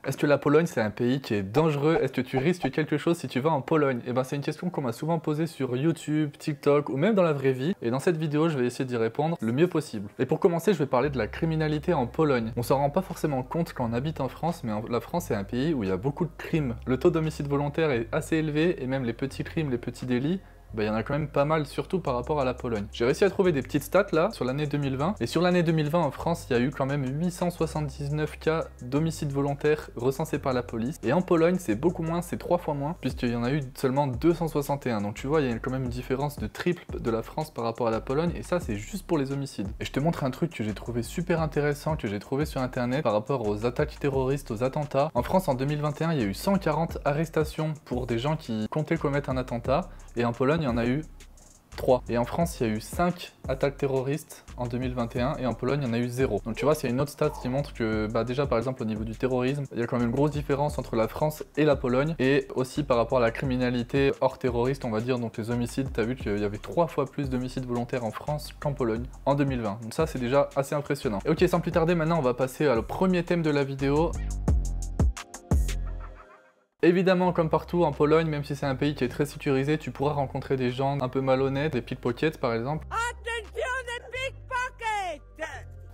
Est-ce que la Pologne c'est un pays qui est dangereux? Est-ce que tu risques quelque chose si tu vas en Pologne? Et ben c'est une question qu'on m'a souvent posée sur YouTube, TikTok ou même dans la vraie vie. Et dans cette vidéo, je vais essayer d'y répondre le mieux possible. Et pour commencer, je vais parler de la criminalité en Pologne. On s'en rend pas forcément compte quand on habite en France, mais la France est un pays où il y a beaucoup de crimes. Le taux d'homicide volontaire est assez élevé et même les petits crimes, les petits délits, il y en a quand même pas mal, surtout par rapport à la Pologne. J'ai réussi à trouver des petites stats là sur l'année 2020. Et sur l'année 2020 en France, il y a eu quand même 879 cas d'homicide volontaire recensés par la police. Et en Pologne, c'est beaucoup moins, c'est 3 fois moins, puisqu'il y en a eu seulement 261. Donc tu vois, il y a quand même une différence de triple de la France par rapport à la Pologne. Et ça, c'est juste pour les homicides. Et je te montre un truc que j'ai trouvé super intéressant, que j'ai trouvé sur internet par rapport aux attaques terroristes, aux attentats. En France, en 2021, il y a eu 140 arrestations pour des gens qui comptaient commettre un attentat. Et en Pologne, il y en a eu 3. Et en France, il y a eu 5 attaques terroristes en 2021 et en Pologne, il y en a eu 0. Donc tu vois, c'est une autre stat qui montre que déjà par exemple au niveau du terrorisme, il y a quand même une grosse différence entre la France et la Pologne et aussi par rapport à la criminalité hors terroriste, on va dire, donc les homicides, tu as vu qu'il y avait 3 fois plus d'homicides volontaires en France qu'en Pologne en 2020. Donc ça, c'est déjà assez impressionnant. Et ok, sans plus tarder, maintenant on va passer au premier thème de la vidéo. Évidemment, comme partout en Pologne, même si c'est un pays qui est très sécurisé, tu pourras rencontrer des gens un peu malhonnêtes, des pickpockets par exemple.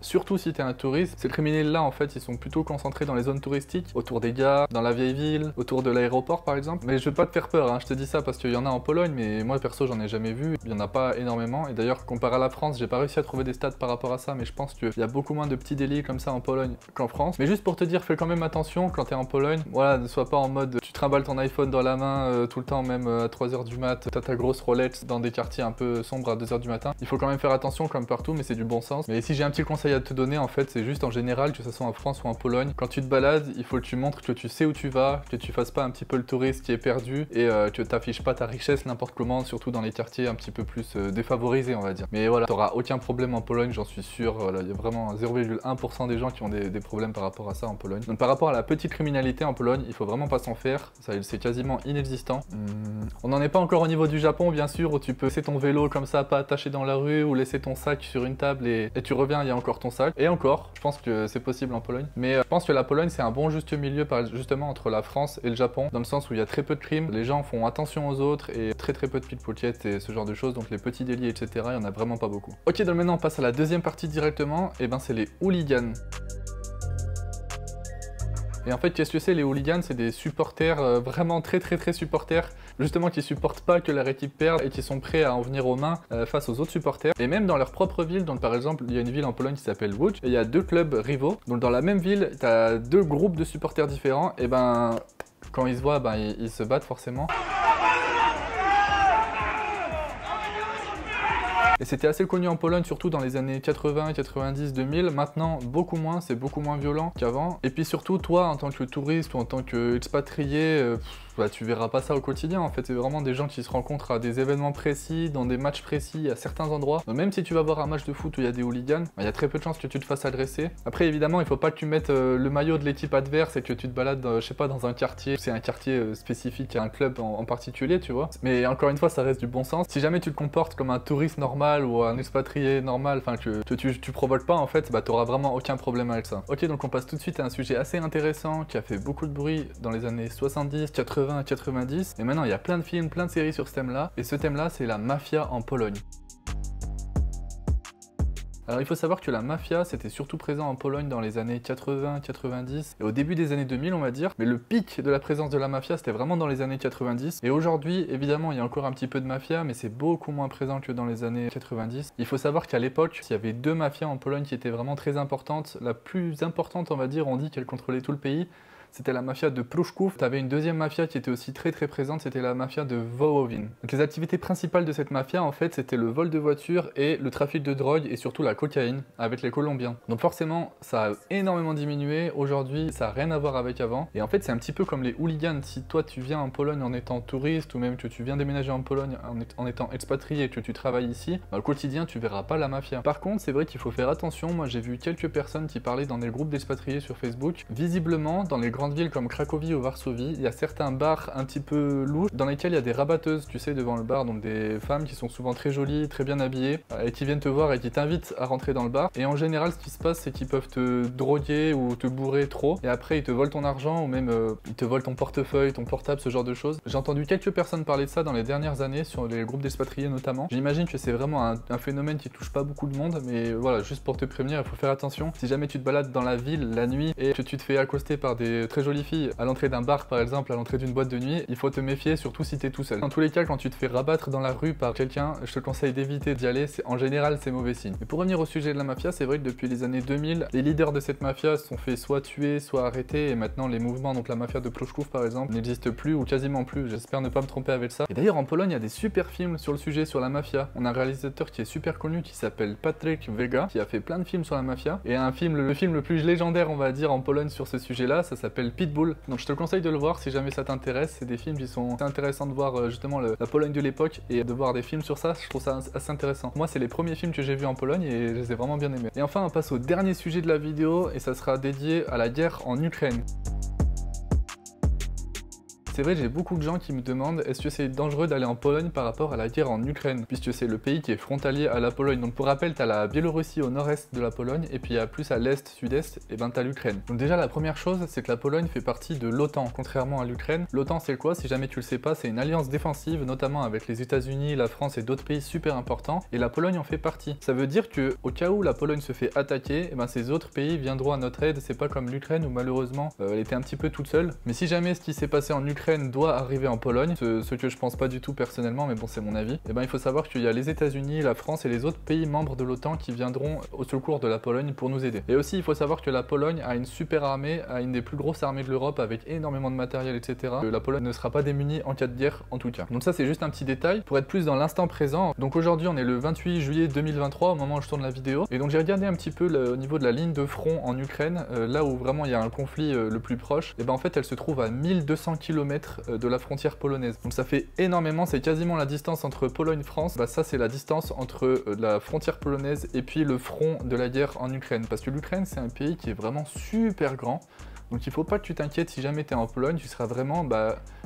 Surtout si t'es un touriste, ces criminels là en fait ils sont plutôt concentrés dans les zones touristiques, autour des gares, dans la vieille ville, autour de l'aéroport par exemple. Mais je veux pas te faire peur, hein, je te dis ça parce qu'il y en a en Pologne, mais moi perso j'en ai jamais vu, il y en a pas énormément. Et d'ailleurs comparé à la France, j'ai pas réussi à trouver des stats par rapport à ça, mais je pense qu'il y a beaucoup moins de petits délits comme ça en Pologne qu'en France. Mais juste pour te dire, fais quand même attention quand t'es en Pologne, voilà, ne sois pas en mode tu trimbales ton iPhone dans la main tout le temps, même à 3h du mat, t'as ta grosse Rolex dans des quartiers un peu sombres à 2h du matin. Il faut quand même faire attention comme partout, mais c'est du bon sens. Mais si j'ai un petit conseil à te donner en fait, c'est juste en général, que ce soit en France ou en Pologne, quand tu te balades, il faut que tu montres que tu sais où tu vas, que tu fasses pas un petit peu le touriste qui est perdu et que t'affiches pas ta richesse n'importe comment, surtout dans les quartiers un petit peu plus défavorisés on va dire. Mais voilà, t'auras aucun problème en Pologne, j'en suis sûr, voilà, il y a vraiment 0,1% des gens qui ont des problèmes par rapport à ça en Pologne. Donc par rapport à la petite criminalité en Pologne, il faut vraiment pas s'en faire, c'est quasiment inexistant. On n'en est pas encore au niveau du Japon bien sûr, où tu peux laisser ton vélo comme ça, pas attaché dans la rue, ou laisser ton sac sur une table et tu reviens, il y a encore ton sac. Et encore, je pense que c'est possible en Pologne. Mais je pense que la Pologne, c'est un bon juste milieu justement entre la France et le Japon, dans le sens où il y a très peu de crimes, les gens font attention aux autres et très peu de pickpockets et ce genre de choses, donc les petits délits, etc., il y en a vraiment pas beaucoup. Ok, donc maintenant on passe à la deuxième partie directement, et ben c'est les hooligans. Et en fait, qu'est-ce que c'est les hooligans? C'est des supporters, vraiment très supporters, justement qui supportent pas que leur équipe perde et qui sont prêts à en venir aux mains face aux autres supporters. Et même dans leur propre ville, donc par exemple, il y a une ville en Pologne qui s'appelle Łódź, et il y a 2 clubs rivaux. Donc dans la même ville, tu as 2 groupes de supporters différents, et ben quand ils se voient, ils se battent forcément. Et c'était assez connu en Pologne, surtout dans les années 80, 90, 2000. Maintenant, beaucoup moins, c'est beaucoup moins violent qu'avant. Et puis surtout, toi, en tant que touriste ou en tant qu'expatrié, tu verras pas ça au quotidien. En fait, c'est vraiment des gens qui se rencontrent à des événements précis, dans des matchs précis, à certains endroits. Donc, même si tu vas voir un match de foot où il y a des hooligans, il y a très peu de chances que tu te fasses agresser. Après, évidemment, il faut pas que tu mettes le maillot de l'équipe adverse et que tu te balades, je sais pas, dans un quartier. C'est un quartier spécifique à un club en particulier, tu vois. Mais encore une fois, ça reste du bon sens. Si jamais tu te comportes comme un touriste normal ou un expatrié normal, enfin que tu provoques pas en fait, t'auras vraiment aucun problème avec ça. Ok, donc on passe tout de suite à un sujet assez intéressant qui a fait beaucoup de bruit dans les années 70, 80, 90, et maintenant il y a plein de films, plein de séries sur ce thème là, et ce thème là c'est la mafia en Pologne. Alors il faut savoir que la mafia c'était surtout présent en Pologne dans les années 80, 90 et au début des années 2000 on va dire, mais le pic de la présence de la mafia c'était vraiment dans les années 90 et aujourd'hui évidemment il y a encore un petit peu de mafia mais c'est beaucoup moins présent que dans les années 90. Il faut savoir qu'à l'époque il y avait 2 mafias en Pologne qui étaient vraiment très importantes, la plus importante on va dire, on dit qu'elle contrôlait tout le pays. C'était la mafia de Pruszków. Tu avais une deuxième mafia qui était aussi très présente, c'était la mafia de Wołowin. Donc les activités principales de cette mafia, en fait, c'était le vol de voitures et le trafic de drogue et surtout la cocaïne avec les Colombiens. Donc forcément, ça a énormément diminué. Aujourd'hui, ça n'a rien à voir avec avant. Et en fait, c'est un petit peu comme les hooligans. Si toi, tu viens en Pologne en étant touriste ou même que tu viens déménager en Pologne en étant expatrié et que tu travailles ici, au quotidien, tu verras pas la mafia. Par contre, c'est vrai qu'il faut faire attention. Moi, j'ai vu quelques personnes qui parlaient dans des groupes d'expatriés sur Facebook. Visiblement, dans les grandes grandes villes comme Cracovie ou Varsovie, il y a certains bars un petit peu louches dans lesquels il y a des rabatteuses, tu sais, devant le bar, donc des femmes qui sont souvent très jolies, très bien habillées, et qui viennent te voir et qui t'invitent à rentrer dans le bar. Et en général, ce qui se passe, c'est qu'ils peuvent te droguer ou te bourrer trop, et après ils te volent ton argent ou même ils te volent ton portefeuille, ton portable, ce genre de choses. J'ai entendu quelques personnes parler de ça dans les dernières années, sur les groupes d'expatriés notamment. J'imagine que c'est vraiment un phénomène qui touche pas beaucoup de monde, mais voilà, juste pour te prévenir, il faut faire attention. Si jamais tu te balades dans la ville la nuit et que tu te fais accoster par des très jolies filles à l'entrée d'un bar par exemple, à l'entrée d'une boîte de nuit, il faut te méfier, surtout si t'es tout seul. Dans tous les cas, quand tu te fais rabattre dans la rue par quelqu'un, je te conseille d'éviter d'y aller, en général c'est mauvais signe. Et pour revenir au sujet de la mafia, c'est vrai que depuis les années 2000, les leaders de cette mafia se sont fait soit tuer, soit arrêter, et maintenant les mouvements, donc la mafia de Ploszków par exemple, n'existent plus ou quasiment plus, j'espère ne pas me tromper avec ça. Et d'ailleurs en Pologne, il y a des super films sur le sujet, sur la mafia. On a un réalisateur qui est super connu, qui s'appelle Patryk Wega, qui a fait plein de films sur la mafia, et un film, le film le plus légendaire on va dire en Pologne sur ce sujet-là, ça s'appelle Pitbull. Donc je te conseille de le voir si jamais ça t'intéresse, c'est des films qui sont intéressants de voir justement la Pologne de l'époque, et de voir des films sur ça, je trouve ça assez intéressant. Moi c'est les premiers films que j'ai vus en Pologne et je les ai vraiment bien aimés. Et enfin on passe au dernier sujet de la vidéo, et ça sera dédié à la guerre en Ukraine. C'est vrai, j'ai beaucoup de gens qui me demandent est-ce que c'est dangereux d'aller en Pologne par rapport à la guerre en Ukraine, puisque c'est le pays qui est frontalier à la Pologne. Donc pour rappel, t'as la Biélorussie au nord-est de la Pologne, et puis à plus à l'est, sud-est, et ben t'as l'Ukraine. Donc déjà la première chose, c'est que la Pologne fait partie de l'OTAN, contrairement à l'Ukraine. L'OTAN c'est quoi? Si jamais tu le sais pas, c'est une alliance défensive, notamment avec les États-Unis, la France et d'autres pays super importants, et la Pologne en fait partie. Ça veut dire que au cas où la Pologne se fait attaquer, et ben ces autres pays viendront à notre aide. C'est pas comme l'Ukraine où malheureusement elle était un petit peu toute seule. Mais si jamais ce qui s'est passé en Ukraine doit arriver en Pologne, ce que je pense pas du tout personnellement, mais bon c'est mon avis, et ben il faut savoir qu'il y a les États-Unis, la France et les autres pays membres de l'OTAN qui viendront au secours de la Pologne pour nous aider. Et aussi il faut savoir que la Pologne a une super armée, a une des plus grosses armées de l'Europe avec énormément de matériel, etc. La Pologne ne sera pas démunie en cas de guerre en tout cas. Donc ça c'est juste un petit détail pour être plus dans l'instant présent. Donc aujourd'hui on est le 28 juillet 2023 au moment où je tourne la vidéo, et donc j'ai regardé un petit peu au niveau de la ligne de front en Ukraine, là où vraiment il y a un conflit le plus proche, et ben en fait elle se trouve à 1200 km de la frontière polonaise. Donc ça fait énormément, c'est quasiment la distance entre Pologne-France, bah ça c'est la distance entre la frontière polonaise et puis le front de la guerre en Ukraine. Parce que l'Ukraine c'est un pays qui est vraiment super grand, donc il faut pas que tu t'inquiètes si jamais tu es en Pologne, tu seras vraiment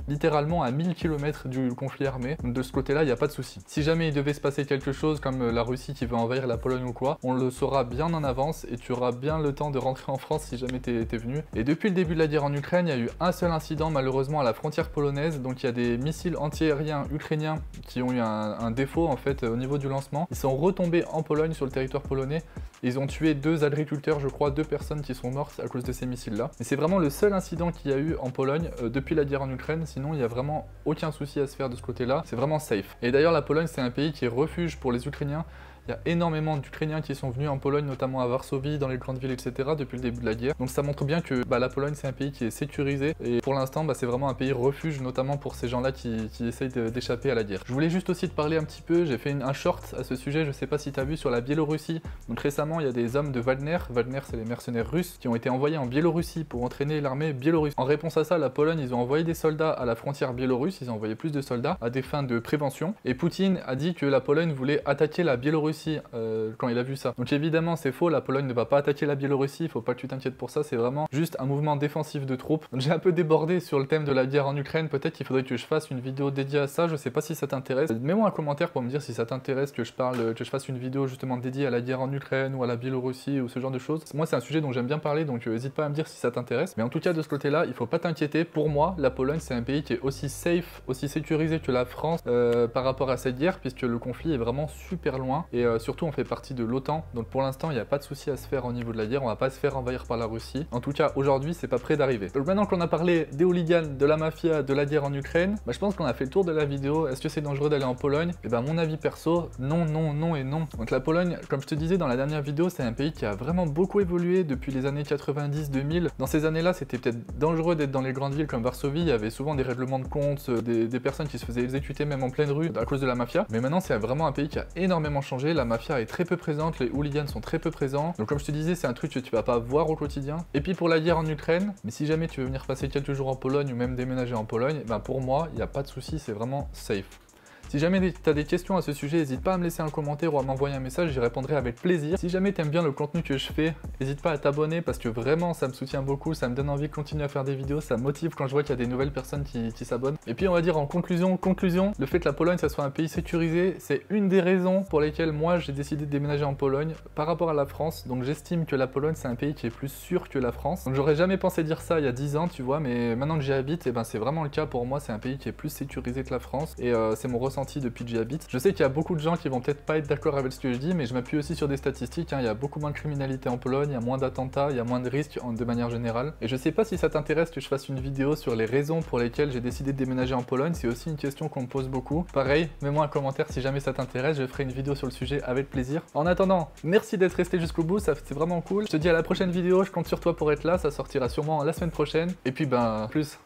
littéralement à 1000 km du conflit armé. Donc de ce côté-là, il n'y a pas de souci. Si jamais il devait se passer quelque chose comme la Russie qui veut envahir la Pologne ou quoi, on le saura bien en avance et tu auras bien le temps de rentrer en France si jamais t'es venu. Et depuis le début de la guerre en Ukraine, il y a eu un seul incident malheureusement à la frontière polonaise. Donc il y a des missiles antiaériens ukrainiens qui ont eu un défaut en fait au niveau du lancement. Ils sont retombés en Pologne sur le territoire polonais. Ils ont tué 2 agriculteurs, je crois, 2 personnes qui sont mortes à cause de ces missiles-là. Mais c'est vraiment le seul incident qu'il y a eu en Pologne depuis la guerre en Ukraine. Sinon, il n'y a vraiment aucun souci à se faire de ce côté-là. C'est vraiment safe. Et d'ailleurs, la Pologne, c'est un pays qui est refuge pour les Ukrainiens. Il y a énormément d'Ukrainiens qui sont venus en Pologne, notamment à Varsovie, dans les grandes villes, etc. depuis le début de la guerre. Donc ça montre bien que la Pologne, c'est un pays qui est sécurisé. Et pour l'instant, c'est vraiment un pays refuge, notamment pour ces gens-là qui essayent d'échapper à la guerre. Je voulais juste aussi te parler un petit peu, j'ai fait un short à ce sujet, je sais pas si tu as vu, sur la Biélorussie. Donc récemment, il y a des hommes de Wagner. Wagner, c'est les mercenaires russes, qui ont été envoyés en Biélorussie pour entraîner l'armée biélorusse. En réponse à ça, la Pologne, ils ont envoyé des soldats à la frontière biélorusse, ils ont envoyé plus de soldats à des fins de prévention. Et Poutine a dit que la Pologne voulait attaquer la Biélorussie quand il a vu ça. Donc évidemment c'est faux, la Pologne ne va pas attaquer la Biélorussie, il faut pas que tu t'inquiètes pour ça, c'est vraiment juste un mouvement défensif de troupes. Donc j'ai un peu débordé sur le thème de la guerre en Ukraine, peut-être qu'il faudrait que je fasse une vidéo dédiée à ça, je sais pas si ça t'intéresse. Mets-moi un commentaire pour me dire si ça t'intéresse que je fasse une vidéo justement dédiée à la guerre en Ukraine ou à la Biélorussie ou ce genre de choses. Moi c'est un sujet dont j'aime bien parler, donc n'hésite pas à me dire si ça t'intéresse. Mais en tout cas de ce côté-là, il faut pas t'inquiéter, pour moi la Pologne c'est un pays qui est aussi safe, aussi sécurisé que la France par rapport à cette guerre, puisque le conflit est vraiment super loin et surtout on fait partie de l'OTAN, donc pour l'instant il n'y a pas de souci à se faire au niveau de la guerre, on va pas se faire envahir par la Russie. En tout cas aujourd'hui c'est pas près d'arriver. Donc maintenant qu'on a parlé des hooligans, de la mafia, de la guerre en Ukraine, je pense qu'on a fait le tour de la vidéo. Est-ce que c'est dangereux d'aller en Pologne? Et mon avis perso, non, non, non et non. Donc la Pologne, comme je te disais dans la dernière vidéo, c'est un pays qui a vraiment beaucoup évolué depuis les années 90-2000. Dans ces années-là c'était peut-être dangereux d'être dans les grandes villes comme Varsovie, il y avait souvent des règlements de compte, des personnes qui se faisaient exécuter même en pleine rue à cause de la mafia. Mais maintenant c'est vraiment un pays qui a énormément changé, la mafia est très peu présente, les hooligans sont très peu présents. Donc comme je te disais, c'est un truc que tu vas pas voir au quotidien. Et puis pour la guerre en Ukraine, mais si jamais tu veux venir passer quelques jours en Pologne ou même déménager en Pologne, pour moi, il n'y a pas de souci, c'est vraiment safe. Si jamais tu as des questions à ce sujet, n'hésite pas à me laisser un commentaire ou à m'envoyer un message, j'y répondrai avec plaisir. Si jamais tu aimes bien le contenu que je fais, n'hésite pas à t'abonner parce que vraiment ça me soutient beaucoup, ça me donne envie de continuer à faire des vidéos, ça me motive quand je vois qu'il y a des nouvelles personnes qui s'abonnent. Et puis on va dire en conclusion, le fait que la Pologne ça soit un pays sécurisé, c'est une des raisons pour lesquelles moi j'ai décidé de déménager en Pologne par rapport à la France. Donc j'estime que la Pologne c'est un pays qui est plus sûr que la France. Donc j'aurais jamais pensé dire ça il y a 10 ans, tu vois, mais maintenant que j'y habite, et ben c'est vraiment le cas pour moi, c'est un pays qui est plus sécurisé que la France et c'est mon ressenti depuis que j'y habite. Je sais qu'il y a beaucoup de gens qui vont peut-être pas être d'accord avec ce que je dis, mais je m'appuie aussi sur des statistiques, hein. Il y a beaucoup moins de criminalité en Pologne, il y a moins d'attentats, il y a moins de risques de manière générale. Et je sais pas si ça t'intéresse que je fasse une vidéo sur les raisons pour lesquelles j'ai décidé de déménager en Pologne, c'est aussi une question qu'on me pose beaucoup. Pareil, mets-moi un commentaire si jamais ça t'intéresse, je ferai une vidéo sur le sujet avec plaisir. En attendant, merci d'être resté jusqu'au bout, c'est vraiment cool. Je te dis à la prochaine vidéo, je compte sur toi pour être là, ça sortira sûrement la semaine prochaine. Et puis ben, plus.